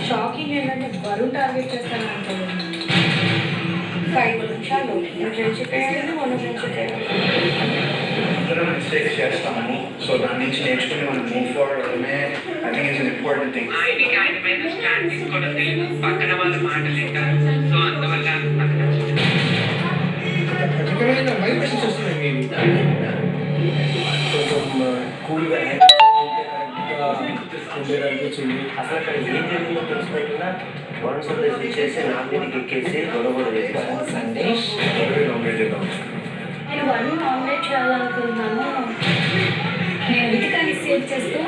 Shocking ఏంటంటే Varun target చేస్తానంటే 5 నిమిషాలు నేను ఫ్రెండ్షిప్ అయ్యాను మొన్న ఫ్రెండ్షిప్ అయ్యాను. అందరం మిస్టేక్స్ చేస్తాము. సో దాని నుంచి నేర్చుకుని మనం మూవ్ ఫార్వర్డ్ అవడమే I think it's an important thing. ఆయనకి ఆయన మీద స్టాండ్ తీసుకోవడం తెలియదు, పక్కన వాళ్ళ మాటలు వింటారు. సో అందువల్ల నాకు నచ్చదు. రకరకాల వైబ్రేషన్స్ వస్తున్నాయి మీవి. కొంచెం కూల్గా ఉండేదనిపించింది. అసలు అక్కడ ఏం జరిగిందో తెలుసుకుంటున్నా వరుణ్ సందేశం చేసి నా మీదకి ఎక్కేసి గొడవ వేశారు. సందేశ్ నామినేట్ చేద్దాం. నేను వరుణ్ నామినేట్ చేయాలనుకుంటున్నాను. నేను రితికాని సేవ్ చేస్తూ